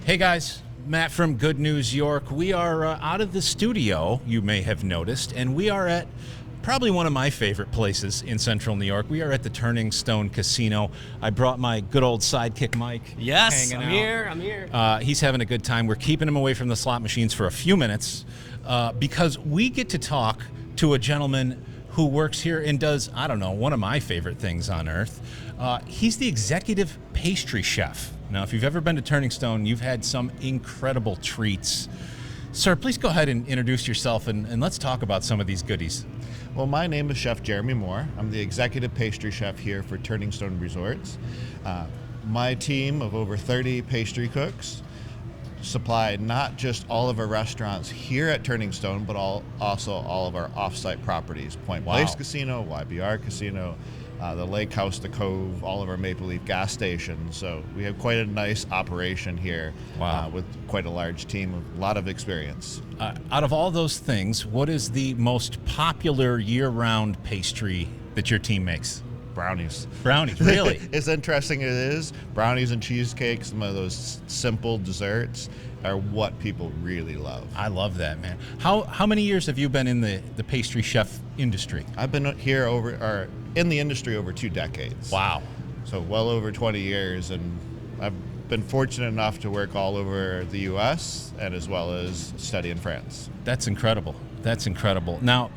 Hey guys, Matt from Good News York. We are out of the studio, you may have noticed, and we are at probably one of my favorite places in central New York. We are at the Turning Stone Casino. I brought my good old sidekick Mike. Yes, hanging I'm out. here. He's having a good time. We're keeping him away from the slot machines for a few minutes because we get to talk to a gentleman who works here and does, I don't know, one of my favorite things on earth. He's the executive pastry chef. Now, if you've ever been to Turning Stone, you've had some incredible treats. Sir, please go ahead and introduce yourself and let's talk about some of these goodies. Well, my name is Chef Jeremy Moore. I'm the executive pastry chef here for Turning Stone Resorts. My team of over 30 pastry cooks supply not just all of our restaurants here at Turning Stone, but also all of our off-site properties, Point Place Casino, YBR Casino, the Lake House, the Cove, all of our Maple Leaf gas stations. So we have quite a nice operation here with quite a large team, a lot of experience. Out of all those things, what is the most popular year-round pastry that your team makes? Brownies. Brownies, really? As interesting as it is, brownies and cheesecakes, some of those simple desserts are what people really love. I love that, man. How many years have you been in the pastry chef industry? I've been here in the industry over 2 decades. Wow. So well over 20 years, and I've been fortunate enough to work all over the U.S. and as well as study in France. That's incredible. That's incredible. Now,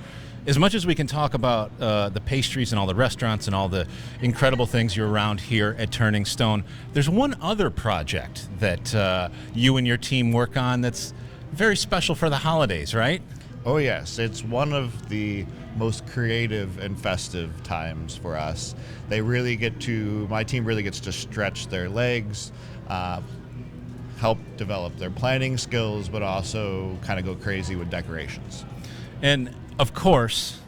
as much as we can talk about the pastries and all the restaurants and all the incredible things you're around here at Turning Stone, there's one other project that you and your team work on that's very special for the holidays, right? Oh yes, it's one of the most creative and festive times for us. My team really gets to stretch their legs, help develop their planning skills, but also kind of go crazy with decorations. And of course,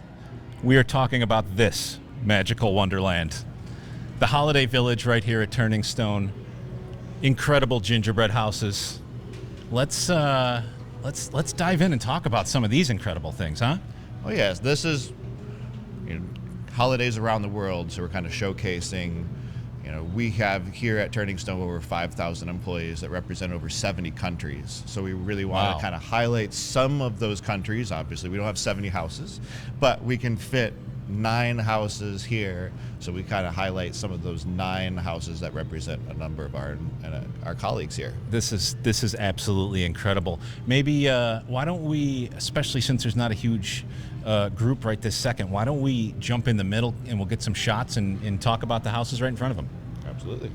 we are talking about this magical wonderland, the Holiday Village right here at Turning Stone. Incredible gingerbread houses. Let's dive in and talk about some of these incredible things, huh? Oh yes, this is holidays around the world, so we're kind of showcasing. We have here at Turning Stone over 5,000 employees that represent over 70 countries. So we really want to kind of highlight some of those countries. Obviously, we don't have 70 houses, but we can fit 9 houses here. So we kind of highlight some of those 9 houses that represent a number of our colleagues here. This is absolutely incredible. Maybe why don't we, especially since there's not a huge group right this second, why don't we jump in the middle and we'll get some shots and talk about the houses right in front of them. Absolutely.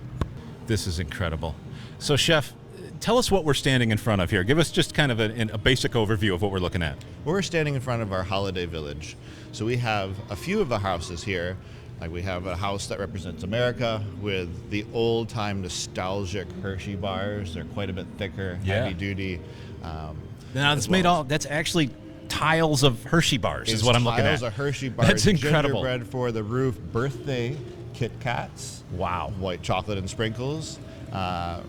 This is incredible. So, Chef, tell us what we're standing in front of here. Give us just kind of a basic overview of what we're looking at. We're standing in front of our Holiday Village. So we have a few of the houses here. Like we have a house that represents America with the old-time nostalgic Hershey bars. They're quite a bit thicker, heavy-duty. Now, that's actually tiles of Hershey bars is what I'm looking at. Tiles of Hershey bars. That's incredible. Gingerbread for the roof, birthday Kit Kats. Wow. White chocolate and sprinkles. And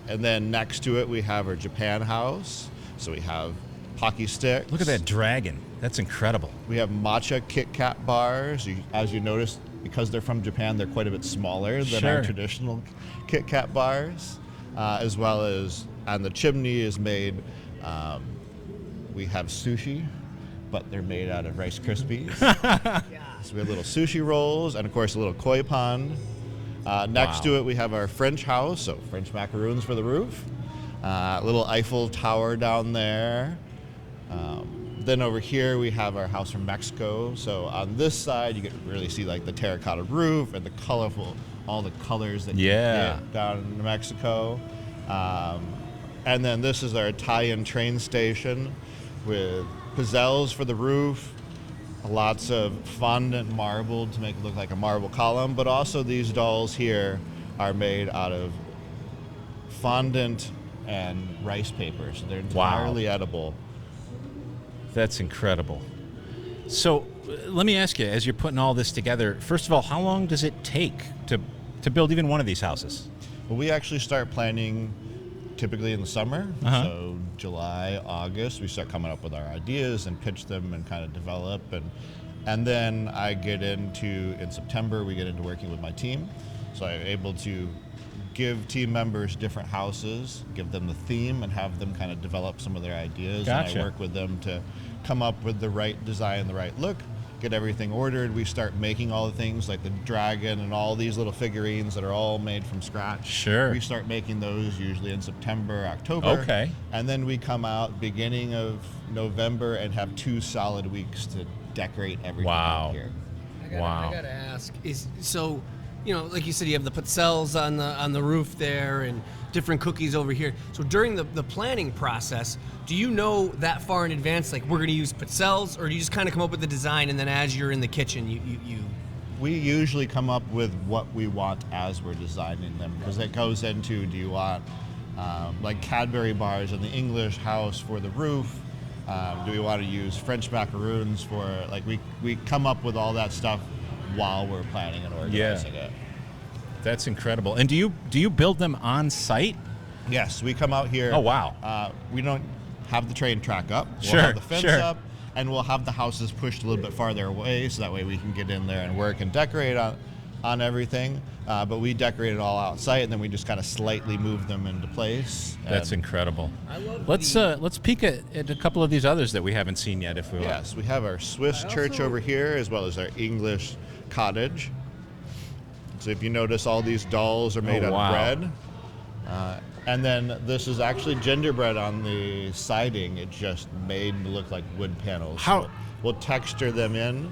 then next to it, we have our Japan house. So we have Pocky sticks. Look at that dragon. That's incredible. We have matcha Kit Kat bars. As you notice, because they're from Japan, they're quite a bit smaller than our traditional Kit Kat bars. As well as, and the chimney is made, we have sushi, but they're made out of Rice Krispies. So we have little sushi rolls, and of course a little koi pond. Next to it, we have our French house, so French macaroons for the roof. Little Eiffel Tower down there. Then over here, we have our house from Mexico. So on this side, you can really see like the terracotta roof and the colorful, all the colors that you get down in Mexico. And then this is our Italian train station with pizzelles for the roof. Lots of fondant marble to make it look like a marble column, but also these dolls here are made out of fondant and rice paper, so they're entirely edible. That's incredible. So let me ask you, as you're putting all this together, first of all, how long does it take to build even one of these houses? Well, we actually start planning typically in the summer. So July, August, we start coming up with our ideas and pitch them and kind of develop. And then in September, we get into working with my team. So I'm able to give team members different houses, give them the theme, and have them kind of develop some of their ideas. Gotcha. And I work with them to come up with the right design, the right look, get everything ordered. We start making all the things like the dragon and all these little figurines that are all made from scratch. Sure. We start making those usually in September, October. Okay. And then we come out beginning of November and have 2 solid weeks to decorate everything out here. I gotta ask, so, like you said, you have the pizzelles on the roof there and different cookies over here. So during the planning process, do you know that far in advance, like we're gonna use pizzelles, or do you just kind of come up with the design and then as you're in the kitchen, you We usually come up with what we want as we're designing them, because it goes into, do you want like Cadbury bars in the English house for the roof? Do we want to use French macaroons for, like, we come up with all that stuff while we're planning and organizing it. That's incredible. And do you build them on site? Yes, we come out here. Oh, wow. We don't have the train track up. We'll Sure, have the fence sure. up, and we'll have the houses pushed a little bit farther away, so that way we can get in there and work and decorate on everything. But we decorate it all outside, and then we just kind of slightly move them into place. That's And incredible. I love Let's peek at a couple of these others that we haven't seen yet, if we want. Yes, we have our Swiss church over here, as well as our English cottage. So if you notice, all these dolls are made out wow. of bread. And then this is actually gingerbread on the siding. It's just made to look like wood panels. How- We'll texture them in.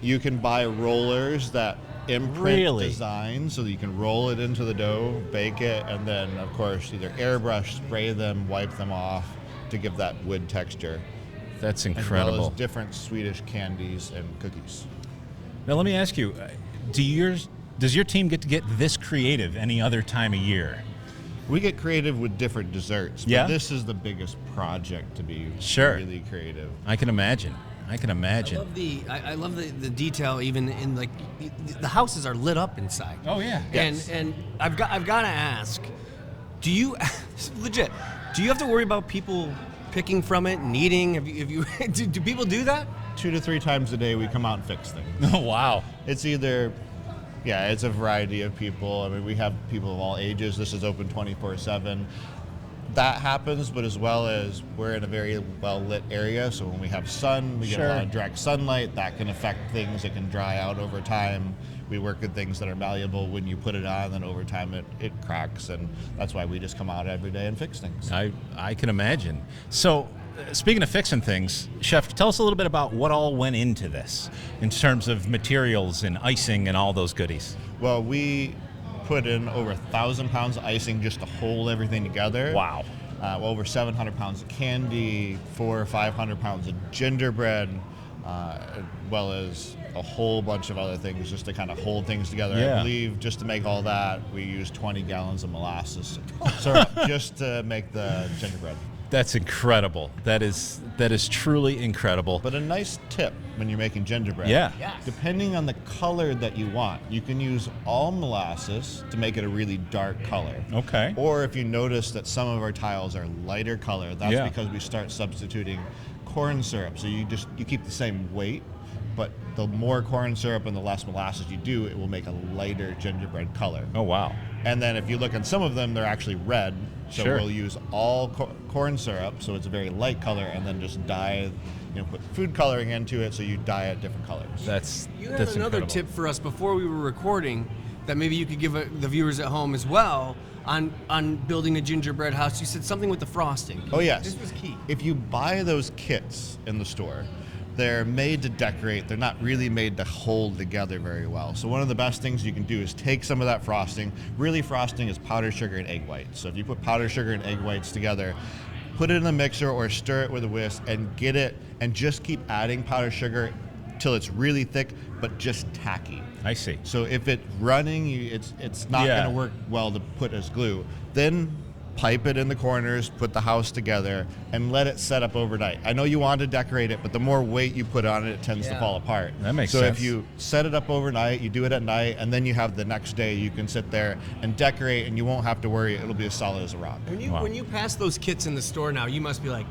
You can buy rollers that imprint Really? designs, so that you can roll it into the dough, bake it, and then, of course, either airbrush, spray them, wipe them off to give that wood texture. That's As well incredible. as different Swedish candies and cookies. Now let me ask you, does your team get to get this creative any other time of year? We get creative with different desserts, but Yeah? this is the biggest project to be Sure. really creative. I can imagine. I love the detail, even in, like, the houses are lit up inside. Oh, yeah. And I've got to ask, do you legit? Do you have to worry about people picking from it and eating? Have you do people do that? 2 to 3 times a day we come out and fix things. Oh, wow. It's either, it's a variety of people. I mean, we have people of all ages. This is open 24/7. That happens, but as well as we're in a very well-lit area, so when we have sun, we get a lot of direct sunlight. That can affect things. It can dry out over time. We work with things that are malleable. When you put it on, then over time it cracks, and that's why we just come out every day and fix things. I can imagine. So, speaking of fixing things, Chef, tell us a little bit about what all went into this in terms of materials and icing and all those goodies. Well, we put in over 1,000 pounds of icing just to hold everything together. Wow. Over 700 pounds of candy, 400 or 500 pounds of gingerbread, as well as a whole bunch of other things just to kind of hold things together. Yeah. I believe just to make all that, we used 20 gallons of molasses syrup just to make the gingerbread. That's incredible. That is truly incredible. But a nice tip when you're making gingerbread. Yeah. Yes. Depending on the color that you want, you can use all molasses to make it a really dark color. Okay. Or if you notice that some of our tiles are lighter color, that's because we start substituting corn syrup. So you keep the same weight, but the more corn syrup and the less molasses you do, it will make a lighter gingerbread color. Oh, wow. And then if you look at some of them, they're actually red. So Sure. we'll use all corn syrup, so it's a very light color, and then just dye, put food coloring into it, so you dye it different colors. You had that's another incredible. tip for us before we were recording that maybe you could give the viewers at home as well on building a gingerbread house. You said something with the frosting. Oh, yes. This was key. If you buy those kits in the store, they're made to decorate. They're not really made to hold together very well. So one of the best things you can do is take some of that frosting. Really, frosting is powdered sugar and egg whites. So if you put powdered sugar and egg whites together, put it in a mixer or stir it with a whisk and get it, and just keep adding powdered sugar till it's really thick, but just tacky. I see. So if it's running, it's not going to work well to put as glue. Then pipe it in the corners, put the house together, and let it set up overnight. I know you want to decorate it, but the more weight you put on it, it tends to fall apart. That makes sense. So sense. if you set it up overnight, you do it at night, and then you have the next day, you can sit there and decorate, and you won't have to worry. It'll be as solid as a rock. When you pass those kits in the store now, you must be like,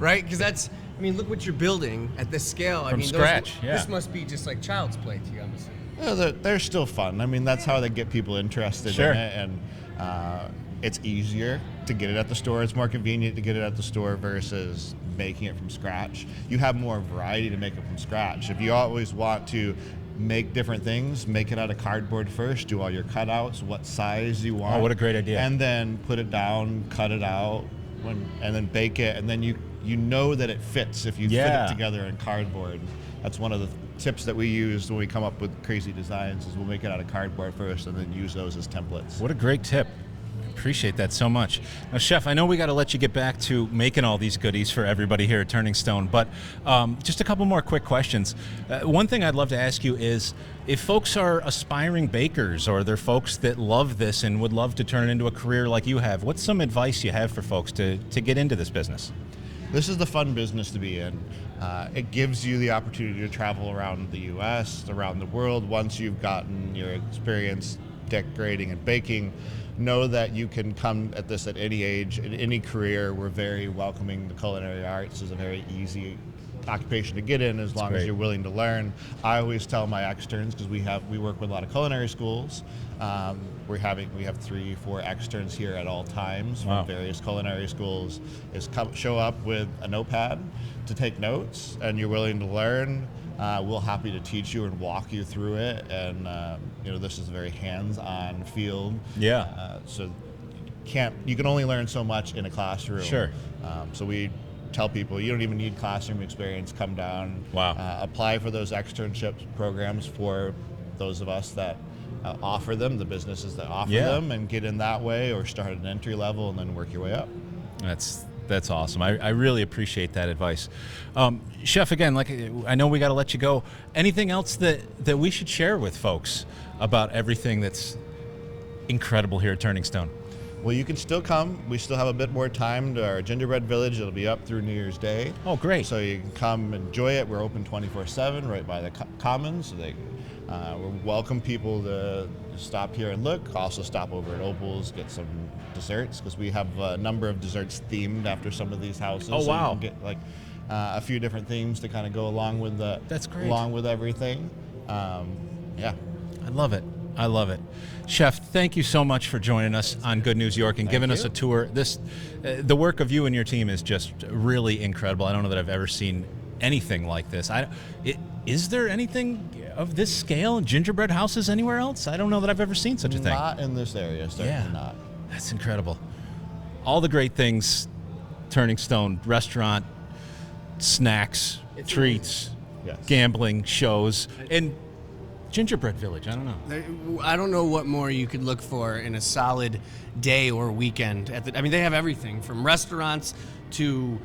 right? Because look what you're building at this scale. From scratch, This must be just like child's play to you, I'm assuming. They're still fun. I mean, that's how they get people interested in it, and it's easier to get it at the store. It's more convenient to get it at the store versus making it from scratch. You have more variety to make it from scratch. If you always want to make different things, make it out of cardboard first, do all your cutouts, what size you want. Oh, what a great idea. And then put it down, cut it out, and then bake it, and then you know that it fits if you fit it together in cardboard. That's one of the tips that we use when we come up with crazy designs, is we'll make it out of cardboard first and then use those as templates. What a great tip. Appreciate that so much. Now, Chef, I know we got to let you get back to making all these goodies for everybody here at Turning Stone, but just a couple more quick questions. One thing I'd love to ask you is, if folks are aspiring bakers, or they're folks that love this and would love to turn it into a career like you have, what's some advice you have for folks to get into this business? This is the fun business to be in. It gives you the opportunity to travel around the U.S., around the world. Once you've gotten your experience decorating and baking, know that you can come at this at any age, in any career. We're very welcoming. The culinary arts is a very easy occupation to get in, as long as you're willing to learn. I always tell my externs, because we work with a lot of culinary schools. We have 3-4 externs here at all times from various culinary schools. Is show up with a notepad to take notes, and you're willing to learn. We'll happy to teach you and walk you through it, and this is a very hands-on field. So you can only learn so much in a classroom. Sure. So we tell people, you don't even need classroom experience. Come down. Apply for those externship programs for those of us that offer them, the businesses that offer them, and get in that way, or start at an entry level and then work your way up. That's awesome. I really appreciate that advice. Chef, again, I know we got to let you go. Anything else that we should share with folks about everything that's incredible here at Turning Stone? Well, you can still come. We still have a bit more time to our Gingerbread Village. It'll be up through New Year's Day. Oh, great. So you can come enjoy it. We're open 24/7 right by the Commons. So we welcome people to stop here and look. Also stop over at Opals, get some desserts, because we have a number of desserts themed after some of these houses. Oh, wow. So you can get a few different themes to kind of go along with That's great. Along with everything. I love it. I love it. Chef, thank you so much for joining us on Good News York and giving us a tour. The work of you and your team is just really incredible. I don't know that I've ever seen anything like this. Is there anything of this scale, gingerbread houses, anywhere else? I don't know that I've ever seen such a thing. Not in this area, certainly not. That's incredible. All the great things, Turning Stone, restaurant, snacks, treats, gambling, shows, and Gingerbread Village. I don't know. I don't know what more you could look for in a solid day or weekend. They have everything from restaurants to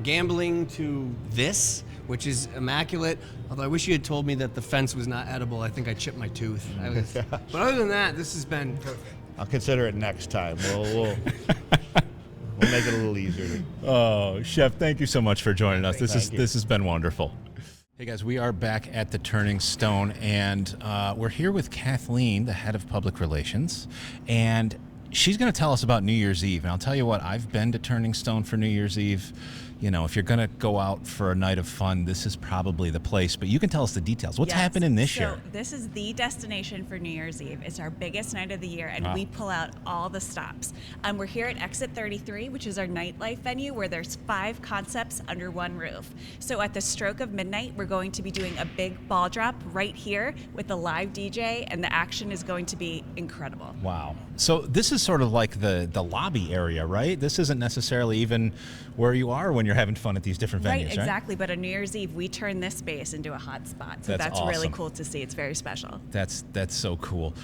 gambling to this, which is immaculate. Although I wish you had told me that the fence was not edible. I think I chipped my tooth. But other than that, this has been perfect. I'll consider it next time. We'll make it a little easier. Oh, Chef, thank you so much for joining us. This has been wonderful. Hey guys, we are back at the Turning Stone, and we're here with Kathleen, the head of public relations, and she's going to tell us about New Year's Eve. And I'll tell you what, I've been to Turning Stone for New Year's Eve. You know, if you're going to go out for a night of fun, this is probably the place. But you can tell us the details. What's happening this year? This is the destination for New Year's Eve. It's our biggest night of the year, and we pull out all the stops. We're here at Exit 33, which is our nightlife venue, where there's 5 concepts under one roof. So at the stroke of midnight, we're going to be doing a big ball drop right here with a live DJ, and the action is going to be incredible. Wow. So this is sort of like the lobby area, right? This isn't necessarily even where you are when you're having fun at these different venues, right? Exactly. But on New Year's Eve, we turn this space into a hot spot. So that's awesome. Really cool to see. It's very special. That's so cool.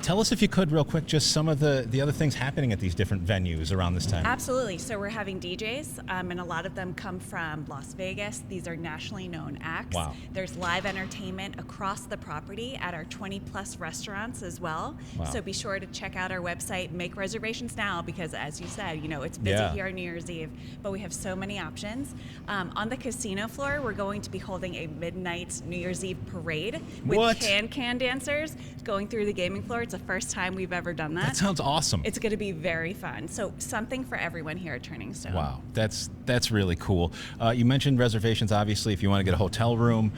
Tell us, if you could, real quick, just some of the other things happening at these different venues around this time. Absolutely. So we're having DJs, and a lot of them come from Las Vegas. These are nationally known acts. Wow. There's live entertainment across the property at our 20+ restaurants as well. Wow. So be sure to check out our website, make reservations now, because as you said, it's busy here on New Year's Eve, but we have so many options. On the casino floor, we're going to be holding a midnight New Year's Eve parade with can dancers going through the gaming floor. It's the first time we've ever done that. That sounds awesome. It's going to be very fun. So something for everyone here at Turning Stone. Wow, that's really cool. You mentioned reservations, obviously, if you want to get a hotel room.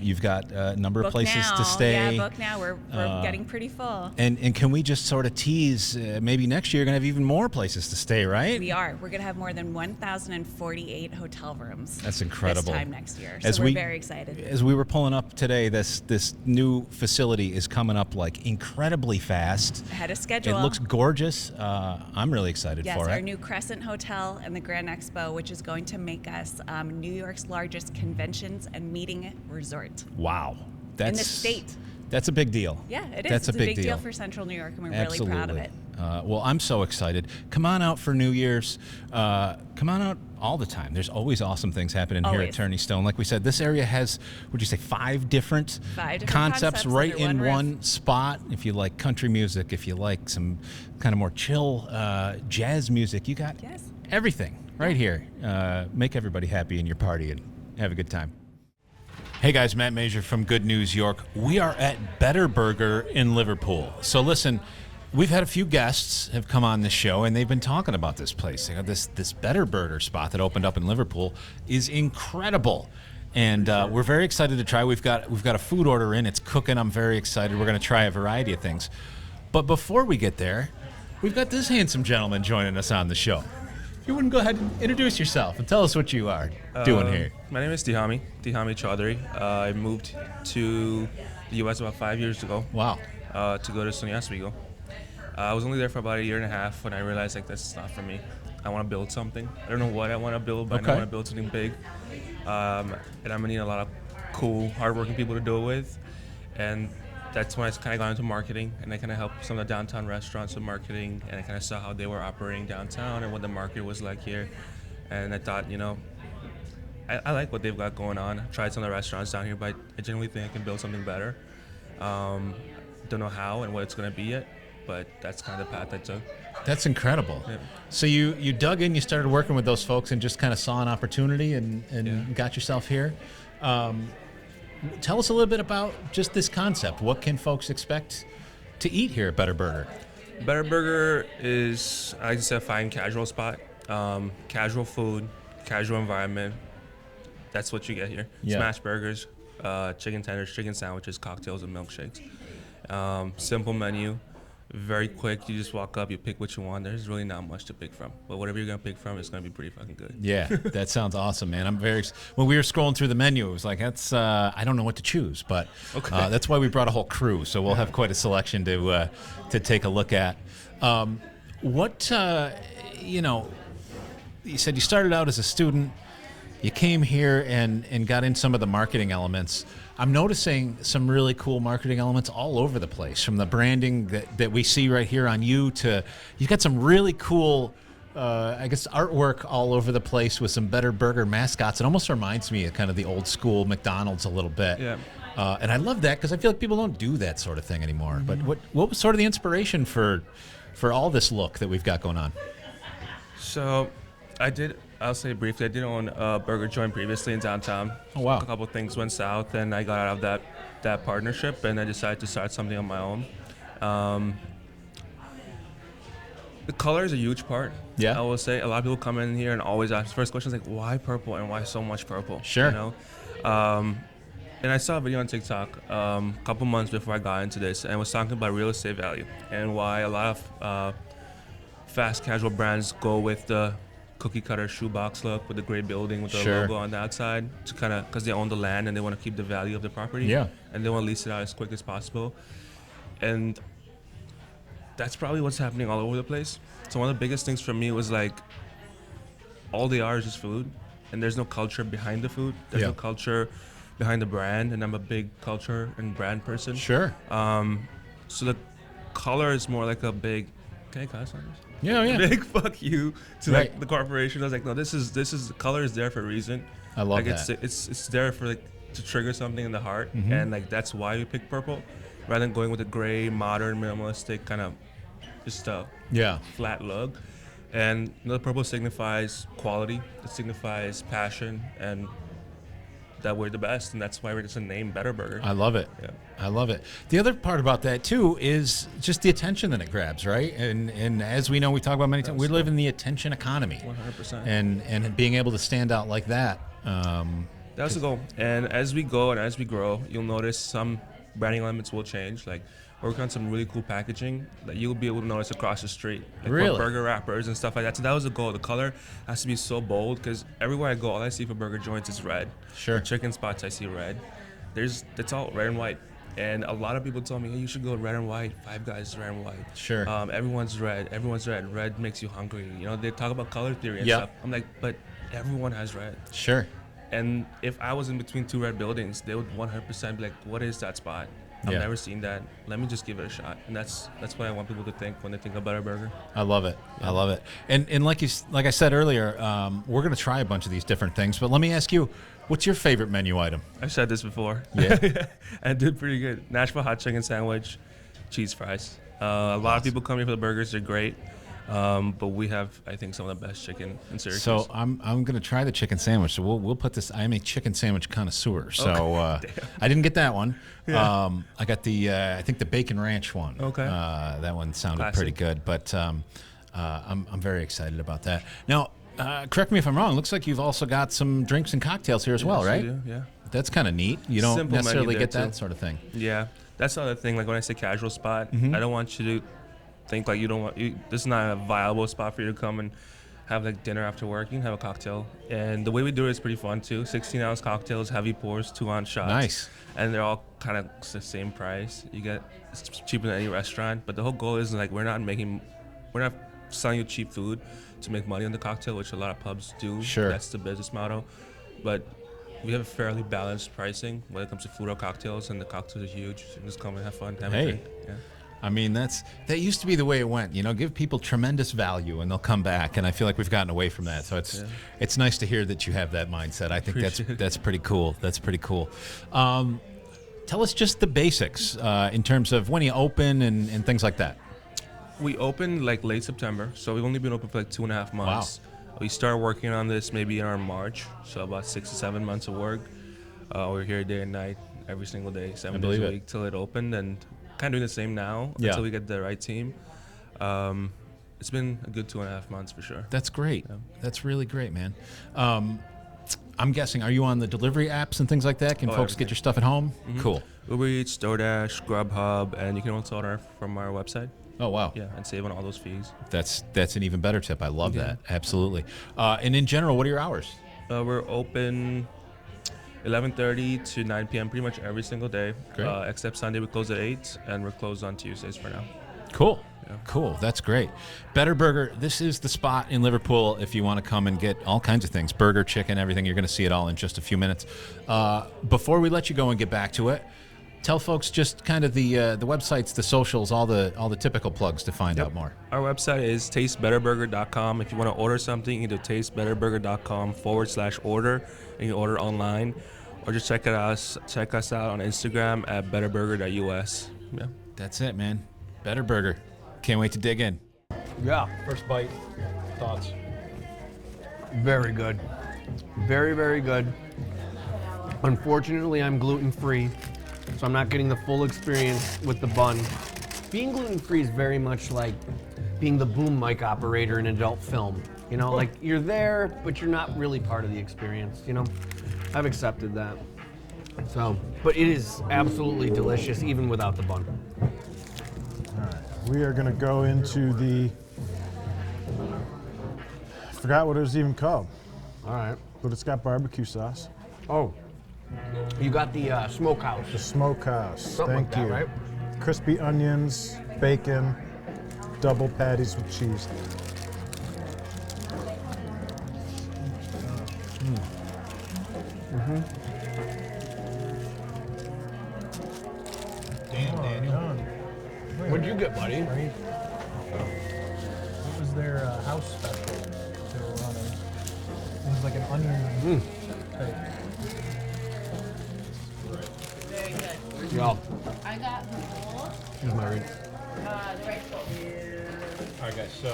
You've got a number of places to stay. Yeah, book now. We're getting pretty full. And can we just sort of tease, maybe next year you're going to have even more places to stay, right? We are. We're going to have more than 1,048 hotel rooms. That's incredible. This time next year. So we're very excited. As we were pulling up today, this new facility is coming up like incredibly fast. Ahead of schedule. It looks gorgeous. I'm really excited for it. Yes, our new Crescent Hotel and the Grand Expo, which is going to make us New York's largest conventions and meeting resort. Wow. In the state. That's a big deal. Yeah, it is. That's it's a big deal for Central New York, and we're really proud of it. Well, I'm so excited. Come on out for New Year's. Come on out all the time. There's always awesome things happening here at Turning Stone. Like we said, this area has, would you say, five different concepts right in one spot. If you like country music, if you like some kind of more chill jazz music, you got everything right here. Make everybody happy in your party and have a good time. Hey guys, Matt Major from Good News York. We are at Better Burger in Liverpool. So listen, we've had a few guests have come on this show, and they've been talking about this place. They got this Better Burger spot that opened up in Liverpool is incredible, and we're very excited to try. We've got a food order in. It's cooking. I'm very excited. We're going to try a variety of things. But before we get there, we've got this handsome gentleman joining us on the show. You wouldn't go ahead and introduce yourself and tell us what you are doing here. My name is Hammi Chaudhary. I moved to the U.S. about 5 years ago. Wow. To go to SUNY Oswego. I was only there for about a year and a half when I realized that's not for me. I want to build something. I don't know what I want to build, but I want to build something big. And I'm going to need a lot of cool, hardworking people to do it with. And that's when I kind of got into marketing, and I kind of helped some of the downtown restaurants with marketing, and I kind of saw how they were operating downtown and what the market was like here. And I thought, I like what they've got going on. I've tried some of the restaurants down here, but I genuinely think I can build something better. Don't know how and what it's going to be yet, but that's kind of the path I took. That's incredible. Yeah. So you dug in, you started working with those folks and just kind of saw an opportunity and got yourself here. Tell us a little bit about just this concept. What can folks expect to eat here at Better Burger? Better Burger is, I like to say, a fine casual spot. Casual food, casual environment. That's what you get here. Yeah. Smash burgers, chicken tenders, chicken sandwiches, cocktails, and milkshakes. Simple menu, very quick. You just walk up, you pick what you want. There's really not much to pick from, but whatever you're gonna pick from, it's gonna be pretty fucking good. Yeah, that sounds awesome, man. When we were scrolling through the menu, it was like, I don't know what to choose, but that's why we brought a whole crew. So we'll have quite a selection to take a look at. You said you started out as a student. You came here and got in some of the marketing elements. I'm noticing some really cool marketing elements all over the place, from the branding that we see right here on you to you've got some really cool, artwork all over the place with some Better Burger mascots. It almost reminds me of kind of the old school McDonald's a little bit. Yeah. And I love that because I feel like people don't do that sort of thing anymore. Mm-hmm. But what was sort of the inspiration for all this look that we've got going on? So I'll say briefly, I did own a burger joint previously in downtown. Oh, wow. A couple of things went south, and I got out of that partnership, and I decided to start something on my own. The color is a huge part. Yeah. I will say a lot of people come in here and always ask, first question is like, why purple and why so much purple? Sure. And I saw a video on TikTok a couple months before I got into this, and it was talking about real estate value and why a lot of fast casual brands go with the cookie cutter shoebox look with the gray building with the logo on the outside to kind of because they own the land and they want to keep the value of the property. Yeah. And they want to lease it out as quick as possible. And that's probably what's happening all over the place. So one of the biggest things for me was like all they are is just food, and there's no culture behind the food. There's no culture behind the brand, and I'm a big culture and brand person. Sure. So the color is more like a big, can I cuss on this? Yeah. Big fuck you to like the corporation. I was like, no, this is the color is there for a reason. I love that. It's there for like to trigger something in the heart, and like that's why we picked purple, rather than going with a gray, modern, minimalistic kind of just flat look. And the purple signifies quality. It signifies passion, and that we're the best, and that's why we're just a name Better Burger. I love it. Yeah. I love it. The other part about that too is just the attention that it grabs, right? And as we know, we talk about many times, we live in the attention economy. 100%. And being able to stand out like that. That's the goal. And as we go and as we grow, you'll notice some branding elements will change. Like, we're working on some really cool packaging that you'll be able to notice across the street. Like Really? burger wrappers and stuff like that. So that was the goal. The color has to be so bold, because everywhere I go, all I see for burger joints is red. Sure. The chicken spots, I see red. It's all red and white. And a lot of people told me, hey, you should go red and white. Five Guys is red and white. Sure. Everyone's red. Everyone's red. Red makes you hungry. You know, they talk about color theory and Yep. stuff. I'm like, but everyone has red. Sure. And if I was in between two red buildings, they would 100% be like, what is that spot? I've Yeah. never seen that. Let me just give it a shot. And that's what I want people to think when they think of Better Burger. I love it. I love it. And like I said earlier, we're going to try a bunch of these different things. But let me ask you, what's your favorite menu item? I've said this before. Yeah. I did pretty good. Nashville hot chicken sandwich, cheese fries. A lot of people come here for the burgers. They're great. But we have, I think, some of the best chicken in Syracuse. So I'm going to try the chicken sandwich. So we'll put this. I'm a chicken sandwich connoisseur. So I didn't get that one. Yeah. I got the I think the bacon ranch one. Okay. That one sounded Classic. pretty good. But I'm very excited about that. Now, correct me if I'm wrong. Looks like you've also got some drinks and cocktails here as well, Yes, right? we do, yeah. That's kind of neat. You don't Simple menu necessarily there, get that too. sort of thing. Yeah, that's the other thing. Like when I say casual spot, I don't want you to think like this is not a viable spot for you to come and have like dinner after work. You can have a cocktail, and the way we do it is pretty fun too. 16-ounce cocktails, heavy pours, 2-ounce shots. Nice. And they're all kind of the same price. It's cheaper than any restaurant. But the whole goal is like we're not selling you cheap food to make money on the cocktail, which a lot of pubs do. Sure. That's the business model. But we have a fairly balanced pricing when it comes to food or cocktails, and the cocktails are huge. So just come and have fun, have a drink. Yeah. I mean, that used to be the way it went. You know, give people tremendous value and they'll come back. And I feel like we've gotten away from that. So it's nice to hear that you have that mindset. I think that's pretty cool. That's pretty cool. Tell us just the basics in terms of when you open and things like that. We opened like late September, so we've only been open for like 2.5 months. Wow. We started working on this maybe in our March, so about 6 to 7 months of work. We're here day and night, every single day, 7 days a week till it opened, and kind of doing the same now until we get the right team. It's been a good 2.5 months for sure. That's great. Yeah. That's really great, man. I'm guessing, are you on the delivery apps and things like that? Can folks get your stuff at home? Mm-hmm. Cool. Uber Eats, DoorDash, Grubhub, and you can also order from our website. Oh, wow. Yeah, and save on all those fees. That's an even better tip. I love that. Absolutely. And in general, what are your hours? We're open 11:30 to 9 p.m. pretty much every single day. Great. Except Sunday, we close at 8, and we're closed on Tuesdays for now. Cool. Yeah. Cool. That's great. Better Burger. This is the spot in Liverpool if you want to come and get all kinds of things. Burger, chicken, everything. You're going to see it all in just a few minutes. Before we let you go and get back to it, tell folks just kind of the websites, the socials, all the typical plugs to find out more. Our website is tastebetterburger.com. If you want to order something, you can do tastebetterburger.com/order, and you can order online, or just check us out on Instagram at betterburger.us. Yeah. That's it, man. Better Burger. Can't wait to dig in. Yeah. First bite, thoughts? Very good. Very, very good. Unfortunately, I'm gluten-free, so I'm not getting the full experience with the bun. Being gluten-free is very much like being the boom mic operator in adult film. You know, like you're there, but you're not really part of the experience, you know? I've accepted that. So, but it is absolutely delicious even without the bun. All right, we are gonna go into the, I forgot what it was even called. All right. But it's got barbecue sauce. Oh, you got the smokehouse. The smokehouse, Something thank like that, you. right? Crispy onions, bacon, double patties with cheese. Damn, Daniel. What'd you get, buddy? Right. What was their house special they were running? It was like an onion type. Very good. Yeah. I got the bowl, Here's my ring. the rice bowl. All right, guys. So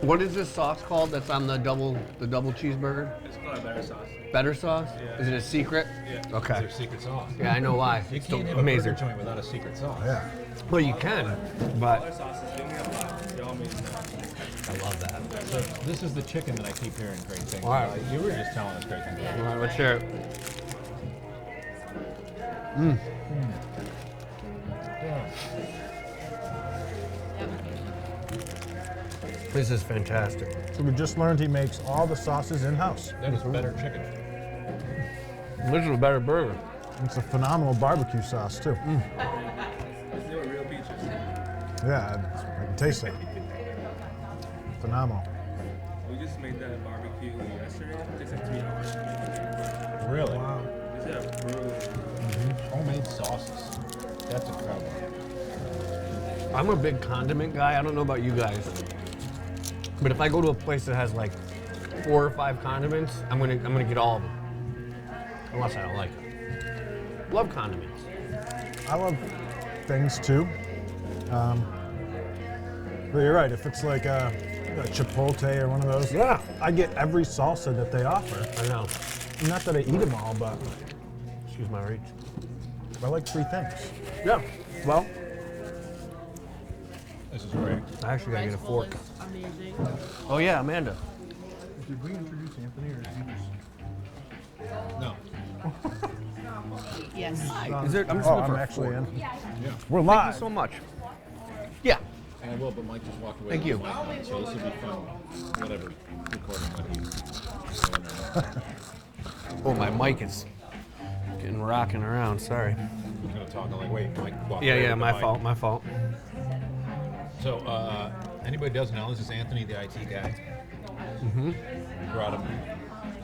What is this sauce called that's on the double cheeseburger? It's called a better sauce. Better sauce? Yeah. Is it a secret? Yeah. Okay. their secret sauce. Yeah, I know why. You It's can't have amazing. a burger joint without a secret sauce. Yeah. Well, you can, but Other sauces, you only have a lot. They all made I love that. So this is the chicken that I keep hearing great things All right. about. You were just telling us great things about. All right, let's share it. This is fantastic. So we just learned he makes all the sauces in-house. That is better chicken. This is a better burger. It's a phenomenal barbecue sauce, too. They were real peaches. Yeah, I can taste it. Phenomenal. We just made that barbecue yesterday. It takes like 3 hours. Really? These are brutal. Homemade sauces. That's incredible. I'm a big condiment guy. I don't know about you guys, but if I go to a place that has like 4 or 5 condiments, I'm gonna get all of them, unless I don't like them. Love condiments. I love things, too. But you're right, if it's like a Chipotle or one of those, Yeah. I get every salsa that they offer. I know. Not that I eat them all, but Excuse my reach. I like 3 things. Yeah. Well, This is great. I actually gotta get a fork. Amazing. Oh yeah, Amanda. Did we introduce Anthony or is he just? No. Yes. Is there? I'm just Oh, looking I'm for a actually fork. in. Yeah. We're Thank live. you so much. Yeah. I will, but Mike just walked away. Thank you. So this will be fun. Whatever. Recording what he's. Oh, my mic is getting rocking around. Sorry. I'm gonna talk. I'm like, wait, Mike walked Yeah, away yeah. with the My mic. fault. My fault. So, anybody doesn't know, this is Anthony, the IT guy. Mm-hmm. We brought him.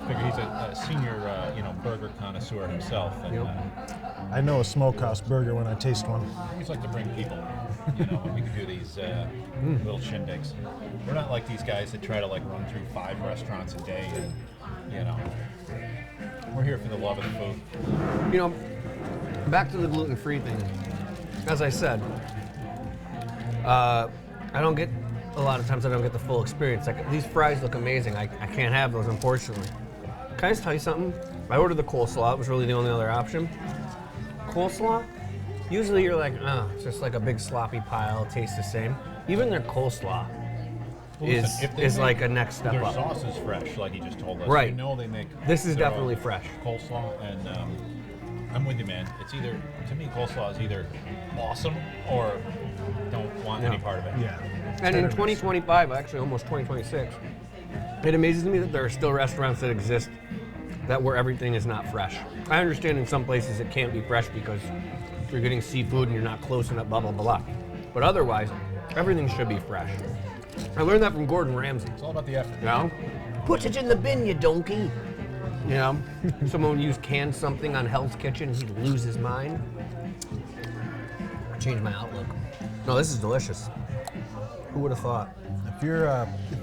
Figure he's a senior, burger connoisseur himself, and I know a smokehouse burger when I taste one. we always like to bring people. And we can do these little shindigs. We're not like these guys that try to like run through 5 restaurants a day, and we're here for the love of the food. You know, back to the gluten-free thing. As I said, I don't get a lot of times. I don't get the full experience. Like these fries look amazing. I can't have those, unfortunately. Can I just tell you something? I ordered the coleslaw. It was really the only other option. Coleslaw. Usually you're like, oh, it's just like a big sloppy pile. It tastes the same. Even their coleslaw Well, listen, if they is make like a next step their up. sauce is fresh, like he just told us. Right. We know they make. This is their definitely own fresh. coleslaw, and I'm with you, man. It's either, to me, coleslaw is either awesome or don't want any part of it. Yeah. And in 2025, actually almost 2026, it amazes me that there are still restaurants that exist that where everything is not fresh. I understand in some places it can't be fresh because you're getting seafood and you're not close enough, blah, blah, blah. But otherwise, everything should be fresh. I learned that from Gordon Ramsay. It's all about the effort. You know? Put it in the bin, you donkey. You know? Someone would use canned something on Hell's Kitchen, he'd lose his mind. I changed my outlook. No, this is delicious. Who would have thought? If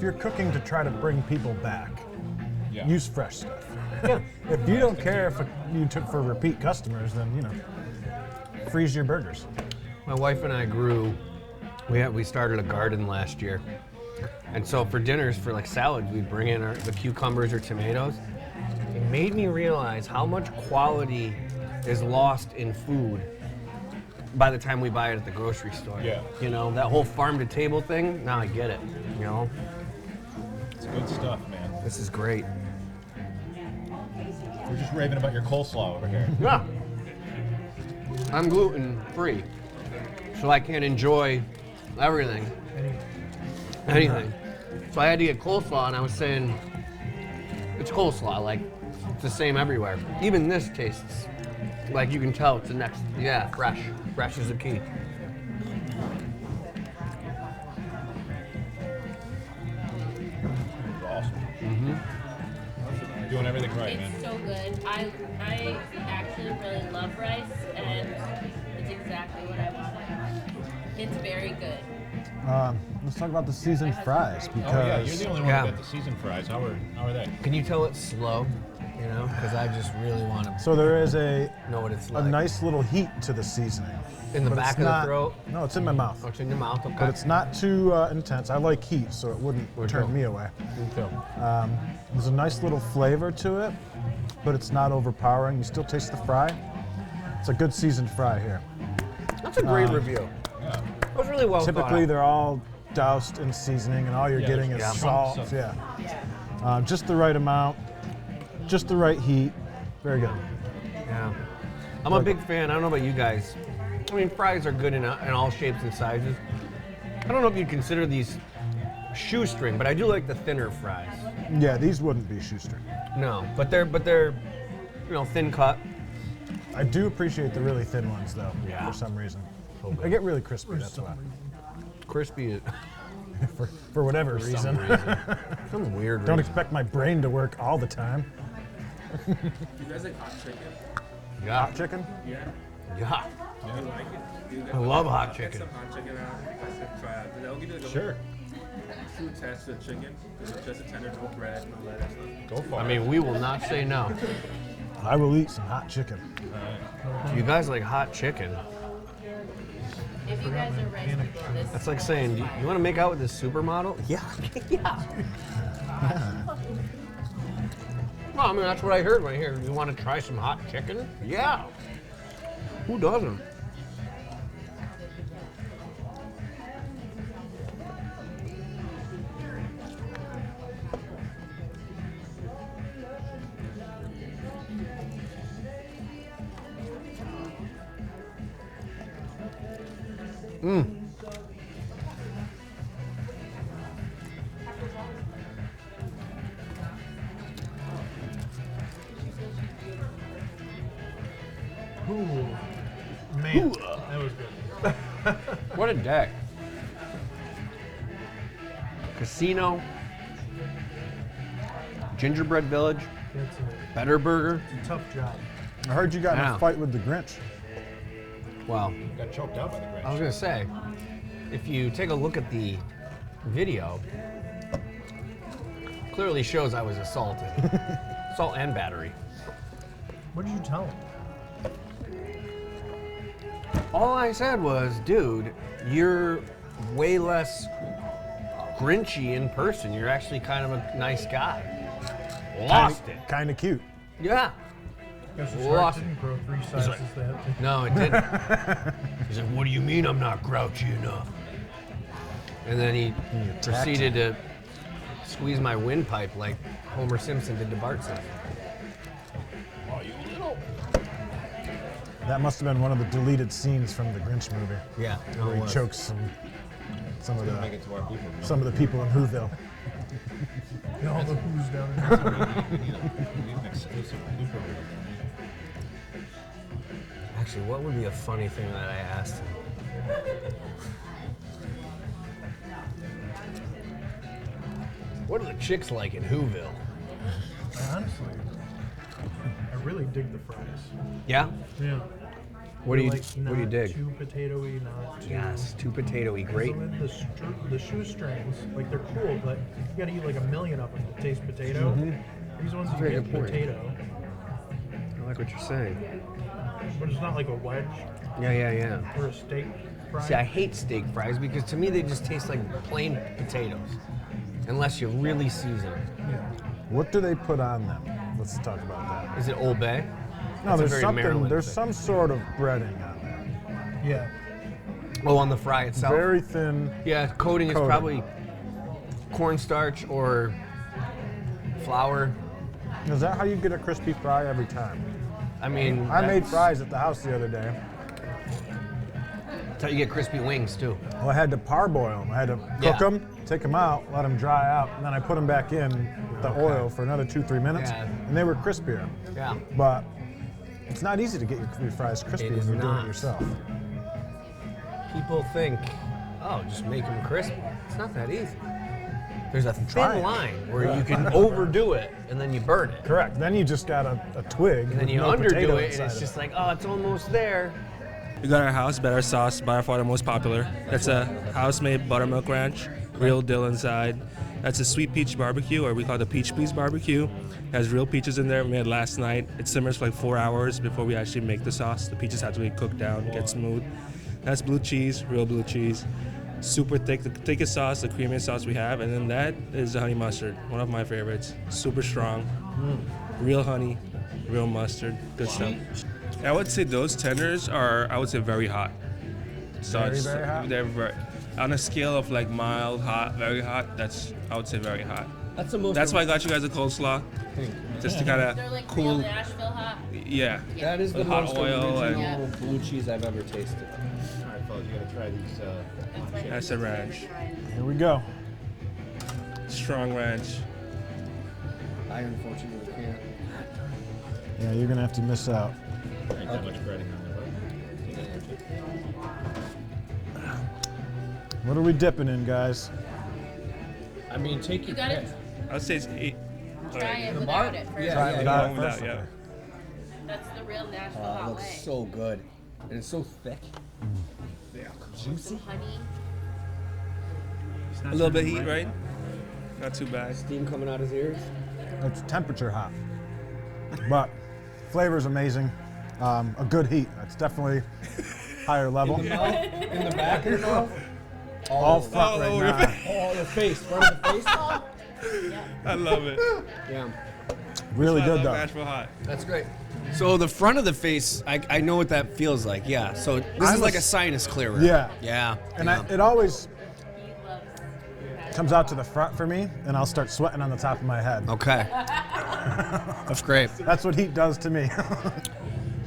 you're cooking to try to bring people back, Yeah. use fresh stuff. Yeah. If you don't care if you took for repeat customers, then freeze your burgers. My wife and I grew. We started a garden last year, and so for dinners, for like salads, we'd bring in the cucumbers or tomatoes. It made me realize how much quality is lost in food by the time we buy it at the grocery store. Yeah. You know, that whole farm to table thing. Now I get it. You know, It's good stuff, man. this is great. We're just raving about your coleslaw over here. Yeah. I'm gluten free, so I can enjoy everything. Anything. So I had to get coleslaw, and I was saying, it's coleslaw, like, it's the same everywhere. Even this tastes like you can tell it's the next, fresh. Fresh is the key. It's awesome. You're doing everything right, man. It's so good. I actually really love rice, and it's exactly what I wanted. It's very good. Let's talk about the seasoned fries Oh yeah, you're because the only one Yeah. who got the seasoned fries. How are they? Can you tell it's slow? You know, because I just really want to So there is a know what it's like. nice little heat to the seasoning. In the But back it's of the not- throat? No, it's in my mouth. Oh, it's in your mouth, okay. But it's not too intense. I like heat, so it wouldn't turn me away. Me too. There's a nice little flavor to it, but it's not overpowering. You still taste the fry. It's a good seasoned fry here. That's a great review. That was really well thought Typically, out. they're all doused in seasoning, and all you're getting is salt. Yeah. Just the right amount, just the right heat. Very good. Yeah. I'm a big fan. I don't know about you guys. I mean, fries are good in all shapes and sizes. I don't know if you'd consider these shoestring, but I do like the thinner fries. Yeah, these wouldn't be shoestring. No, but they're thin cut. I do appreciate the really thin ones, though, Yeah. for some reason. They get really crispy, that's why. Crispy For whatever reason. some reason. Some weird Don't reason. expect my brain to work all the time. You guys like hot chicken? Yeah. Hot chicken? Yeah. Yeah. Do you like it? Do you I love hot chicken. Some hot chicken out. You guys can try it. They'll give you like a Sure. food test to the chicken. It's just a tender, no bread, no lettuce. Go for I mean, we will not say no. I will eat some hot chicken. You guys like hot chicken? If you guys are rice people, this That's like saying, do you want to make out with this supermodel? Yeah. Yeah. Well, I mean, that's what I heard when I hear, you want to try some hot chicken? Yeah. Who doesn't? Ooh, man, that was good. What a day. Casino. Gingerbread Village. That's Better Burger. a tough job. I heard you got in Yeah. a fight with the Grinch. Wow. Got choked out by the I was gonna say, if you take a look at the video, clearly shows I was assaulted. Assault and battery. What did you tell him? All I said was, dude, you're way less Grinchy in person. You're actually kind of a nice guy. Lost it. Kind of cute. Yeah. Guess his Lost heart didn't grow 3 sizes that. No, it didn't. He's like, what do you mean I'm not grouchy enough? And then he proceeded to squeeze my windpipe like Homer Simpson did to Bart Simpson. That must have been one of the deleted scenes from the Grinch movie. Yeah. Where he chokes some of the people in Whoville. And all the who's down there. Actually, what would be a funny thing that I asked him? What are the chicks like in Whoville? Honestly, I really dig the fries. Yeah? Yeah. What do you Like, what do you not dig? Too potatoy, not too. Yes, too potatoey, great. So then the shoestrings, like they're cool, but you gotta eat like a million of them to taste potato. These ones you Very get good point. potato, I like what you're saying. but it's not like a wedge Yeah. or a steak fry. See, I hate steak fries because to me they just taste like plain potatoes, unless you really season it. Yeah. What do they put on them? Let's talk about that. Is it Old Bay? No, That's a there's very something. Maryland There's thing. some sort of breading on there. Yeah. Oh, on the fry itself? Very thin. Yeah, coating is Coating. probably cornstarch or flour. Is that how you get a crispy fry every time? I mean, I made that's fries at the house the other day. That's how you get crispy wings too. Well, I had to parboil them. I had to Yeah. cook them, take them out, let them dry out, and then I put them back in with the oil for another 2-3 minutes, Yeah. and they were crispier. Yeah. But it's not easy to get your fries crispy It when is you're doing not. it yourself. People think, oh, just make them crispy. It's not that easy. There's a Try thin it. line where you can overdo it and then you burn it. Correct. Then you just got a twig. And then with you no potato underdo it and inside it's of just like, oh, it's almost there. We got our house better sauce, by far the most popular. That's a house-made buttermilk ranch, real dill inside. That's a sweet peach barbecue, or we call it the peach please barbecue. It has real peaches in there. We made it last night. It simmers for like 4 hours before we actually make the sauce. The peaches have to be cooked down, get smooth. That's blue cheese, real blue cheese. Super thick, the thickest sauce, the creamiest sauce we have. And then that is the honey mustard, one of my favorites. Super strong, real honey, real mustard, good stuff. I would say those tenders are, I would say, very hot. So Very hot? They're very, on a scale of like mild, hot, very hot, that's, I would say, very hot. That's the most. That's why I got you guys a coleslaw, just to kind They're of like real cool. Nashville hot. Yeah. That is the With hot most oil original and- blue cheese I've ever tasted. All right, fellas, you gotta try these. That's a ranch. Here we go. Strong ranch. I unfortunately can't. Yeah, you're gonna have to miss out. Ain't that much breading on there, What are we dipping in, guys? I mean, take You your gotta pick. I would say it's 8. try it without it first. Try it without it Without, first. yeah. That's the real Nashville It hot looks way. so good. And it's so thick. Juicy honey. A little bit heat, right? Not too bad. Steam coming out his ears. It's temperature hot, but flavor's amazing. A good heat. That's definitely higher level. In the back of your mouth. All front right over now. Oh, the face. Front of the face. I love it. Yeah. Really I good love though. Nashville hot. That's great. So the front of the face, I know what that feels like. Yeah. So this is like a sinus clearer. Yeah. Yeah. And yeah. it always He loves comes out to the front for me, and I'll start sweating on the top of my head. Okay. That's great. That's what heat does to me.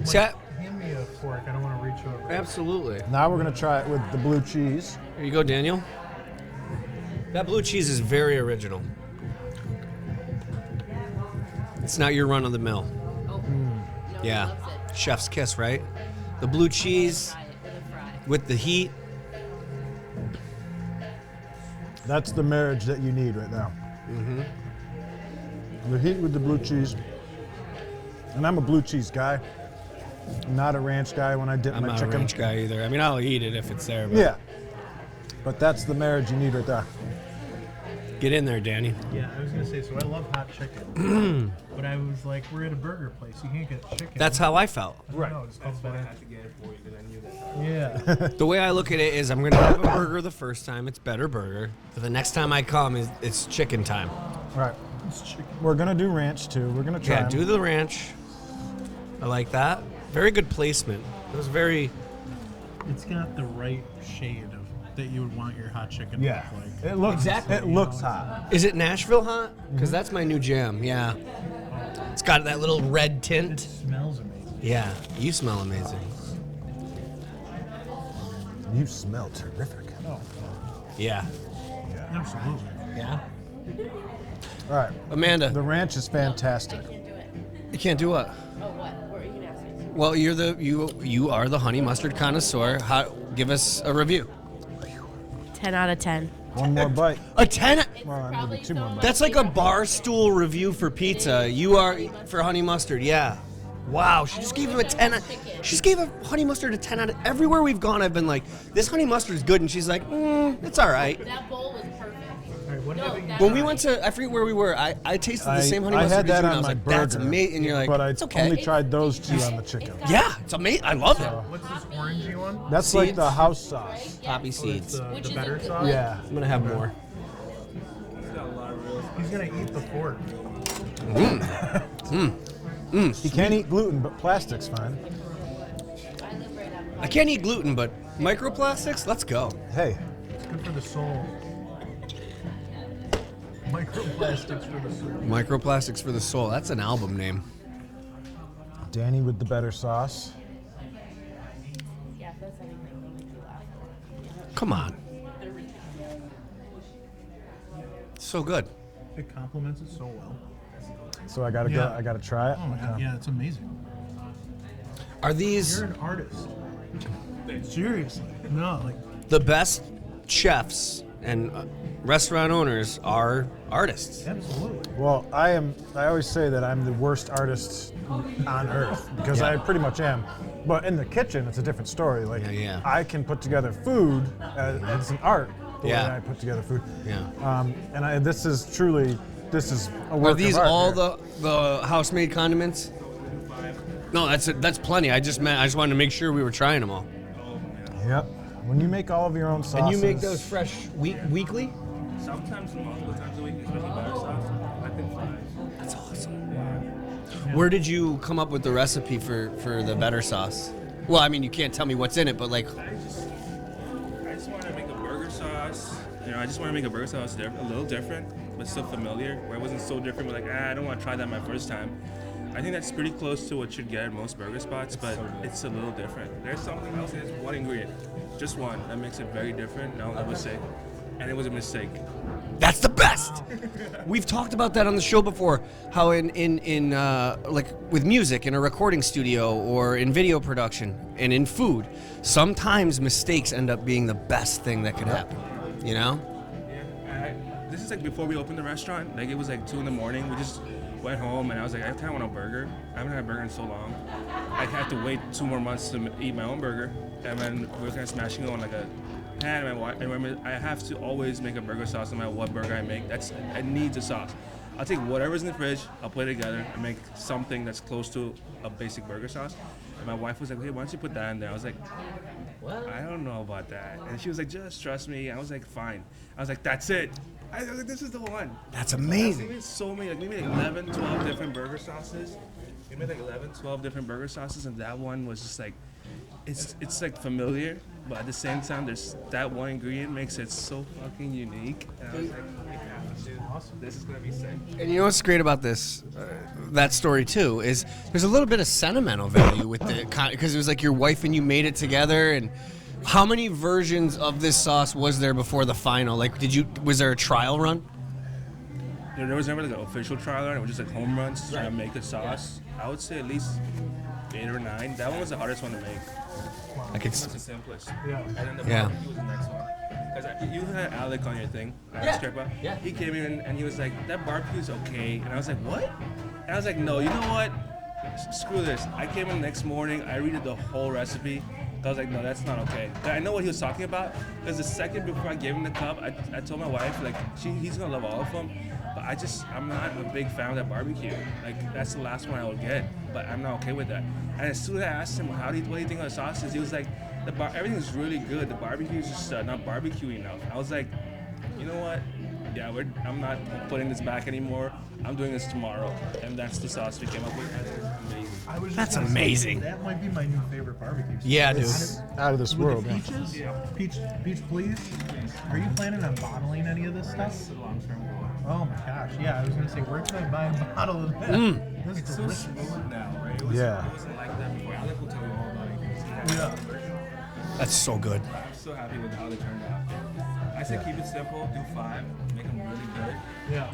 Chat. Hand me a fork. I don't want to reach over. Absolutely. Now we're gonna try it with the blue cheese. Here you go, Daniel. That blue cheese is very original. It's not your run of the mill. Oh. No, he Yeah. loves it. Chef's kiss, right? The blue cheese Try it with a fry. with the heat. That's the marriage that you need right now. The heat with the blue cheese. And I'm a blue cheese guy. I'm not a ranch guy when I dip I'm my not chicken. a ranch guy either. I mean, I'll eat it if it's there. But Yeah. But that's the marriage you need right there. Get in there, Danny. Yeah, I was gonna say. So I love hot chicken, but I was like, we're at a burger place. You can't get chicken. That's how I felt. right. No, it's called burger. to get it for you because I knew that. Yeah. The way I look at it is I'm going to have a burger the first time. It's better burger. But the next time I come, it's chicken time. Right. We're gonna do ranch too. We're gonna try. Yeah, 'em. do the ranch. I like that. Very good placement. It was very... It's got the right shade of that you would want your hot chicken Yeah. to look like. It looks. Exactly. It looks hot. Is it Nashville hot? Because that's my new jam. Yeah. It's got that little red It tint. smells amazing. Yeah. You smell amazing. You smell terrific. Yeah. Absolutely. Yeah. All right. Amanda, The ranch is fantastic. Can't do it. you can't do what? Oh, what? What are you gonna ask me? Well, you are the honey mustard connoisseur. Give us a review. 10 out of 10. One more bite. A 10. Well, Probably maybe two so more much bites. That's like a bar stool review for pizza. You are for honey mustard, yeah. Wow, she just gave him a 10. She just gave a honey mustard a 10 out of. Everywhere we've gone, I've been like, this honey mustard is good, and she's like, it's all right. That bowl was perfect. All right, what haven't you When we went to, I forget where we were. I tasted the same honey I mustard had that as you, and I on was my like, burger. that's amazing. And you're like, but I it's okay. only tried those two on the chicken. Yeah, it's amazing. I love it. What's this orangey one? That's like Seeds? the house sauce. Poppy It's seeds. the better sauce. Yeah. I'm gonna have more. He's gonna eat the fork. He can't eat gluten, but plastic's fine. I can't eat gluten, but microplastics. Let's go. Hey, It's good for the soul. Microplastics for the soul. Microplastics for the soul. That's an album name. Danny with the better sauce. Yeah, if that's anything that'll make you laugh. Come on. So good. It complements it so well. So I gotta Yeah. go. I gotta try it. Oh my god, yeah, it's amazing. Are these You're an artist. Seriously. No, like the best chefs and restaurant owners are artists? absolutely. Well, I always say that I'm the worst artist on earth because I pretty much am. But in the kitchen, it's a different story. Like Yeah. I can put together food as an art, the way I put together food. Yeah. And this is a work Are these of art all here. the house-made condiments? No, that's plenty. I just wanted to make sure we were trying them all. Yep. When you make all of your own sauces. And you make those fresh weekly? Sometimes multiple times a week, especially butter sauce. I think 5. That's awesome. Where did you come up with the recipe for the better sauce? Well, I mean, you can't tell me what's in it, but like... I just want to make a burger sauce. I just want to make a burger sauce a little different, but still familiar, where it wasn't so different, but like, I don't want to try that my first time. I think that's pretty close to what you'd get at most burger spots, but it's a little different. There's something else, there's one ingredient, just one, that makes it very different, I would say. And it was a mistake. That's the best. We've talked about that on the show before. How in like with music in a recording studio or in video production and in food, sometimes mistakes end up being the best thing that could happen. You know? Yeah. This is like before we opened the restaurant. Like it was like 2 a.m. We just went home and I was like, I kind of want a burger. I haven't had a burger in so long. I had to wait 2 more months to eat my own burger, and then we were kind of smashing it on like a. And I remember I have to always make a burger sauce no matter what burger I make. It needs a sauce. I'll take whatever's in the fridge, I'll put it together and make something that's close to a basic burger sauce. And my wife was like, hey, why don't you put that in there? I was like, what? I don't know about that. And she was like, just trust me. I was like, fine. I was like, that's it. I was like, this is the one. That's amazing. We made so many, like maybe like 11, 12 different burger sauces. We made like 11, 12 different burger sauces, and that one was just like, it's like familiar, but at the same time, there's that one ingredient makes it so fucking unique. And I was like, awesome. This is gonna be sick. And you know what's great about this, that story too, is there's a little bit of sentimental value with the, because it was like your wife and you made it together. And how many versions of this sauce was there before the final? Like, was there a trial run? There was never like an official trial run. It was just like home runs trying to make a sauce. Yeah. I would say at least 8 or 9. That one was the hardest one to make. That's the simplest. Yeah. And then the barbecue was the next one. Because you had Alec on your thing, stripper. Yeah. He came in and he was like, that barbecue's okay. And I was like, what? And I was like, no, you know what? Screw this. I came in the next morning, I read the whole recipe. I was like, no, that's not okay. I know what he was talking about, because the second before I gave him the cup, I told my wife, like, he's gonna love all of them, but I'm not a big fan of that barbecue. Like, that's the last one I would get, but I'm not okay with that. And as soon as I asked him, what do you think of the sauces? He was like, everything is really good. The barbecue is just not barbecue enough. I was like, you know what? Yeah, I'm not putting this back anymore. I'm doing this tomorrow, and that's the sauce we came up with. And it was amazing. That's amazing. That might be my new favorite barbecue sauce. Yeah, dude. Out of this world. With the peaches? Yeah. Peach, please. Are you planning on bottling any of this stuff? Long-term goal. Oh my gosh, yeah, I was gonna say, where can I buy a bottle of that? This is delicious. So smooth now, right? It wasn't like that before. Alec will tell you all about it. Yeah. That's so good. I'm so happy with how they turned out. I said keep it simple, do 5, make them really good. Yeah.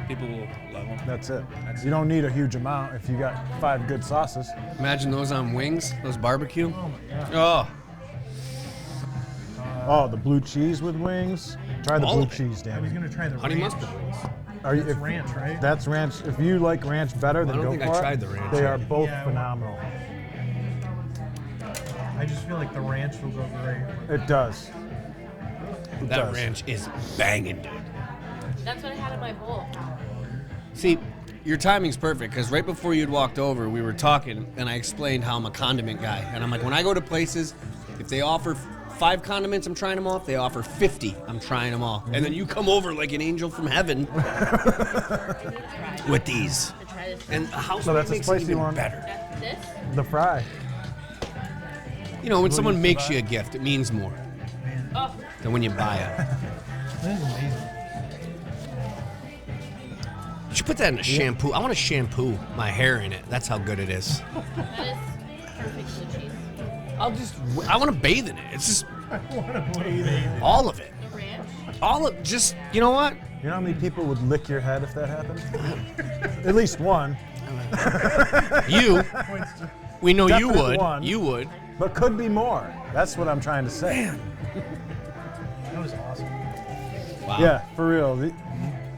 People will love them. That's it. You don't need a huge amount if you got 5 good sauces. Imagine those on wings, those barbecue. Oh my god. Oh. The blue cheese with wings. Try the blue cheese, I was Danny. gonna try the Honey ranch. mustard wings. That's ranch, right? That's ranch. If you like ranch better, then I don't go think for I it. tried the ranch They yet. are both Yeah, phenomenal. I just feel like the ranch will go great. It does. It That does. ranch is banging, dude. That's what I had in my bowl. See, your timing's perfect, because right before you'd walked over, we were talking, and I explained how I'm a condiment guy. And I'm like, when I go to places, if they offer 5 condiments, I'm trying them all. If they offer 50, I'm trying them all. And then you come over like an angel from heaven with these. And the house that's a makes it spicy even one. better. That's this? The fry. You know, when someone makes you a gift, it means more Oh, than when you buy it. This is amazing. You should put that in a shampoo. I want to shampoo my hair in it. That's how good it is. that is perfect blue cheese. I want to bathe in it. It's just I want to bathe in it. all of it. The ranch. All of just, you know what? You know how many people would lick your head if that happened? At least one. You. We know you Definitely would. one. You would. But could be more. That's what I'm trying to say. That was awesome. Wow. Yeah, for real.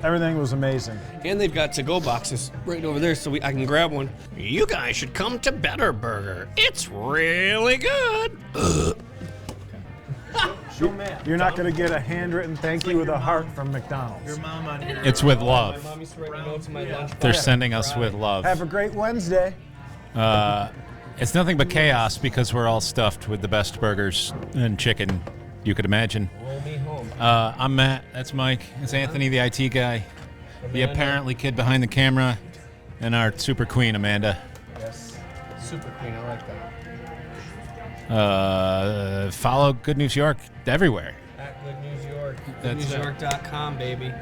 Everything was amazing. And they've got to-go boxes right over there, so I can grab one. You guys should come to Better Burger. It's really good. Show Matt. You're not going to get a handwritten thank you with a heart from McDonald's. Your mom on here. It's with My love. mom used to write me notes in my lunch. They're sending us with love. Have a great Wednesday. It's nothing but chaos because we're all stuffed with the best burgers and chicken you could imagine. Roll me home. I'm Matt. That's Mike. It's Anthony, the IT guy. The apparently kid behind the camera. And our super queen, Amanda. Yes. Super queen. I like that. Follow Good News York everywhere. At Good News York. That's it. GoodNewsYork.com, baby.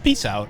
Peace out.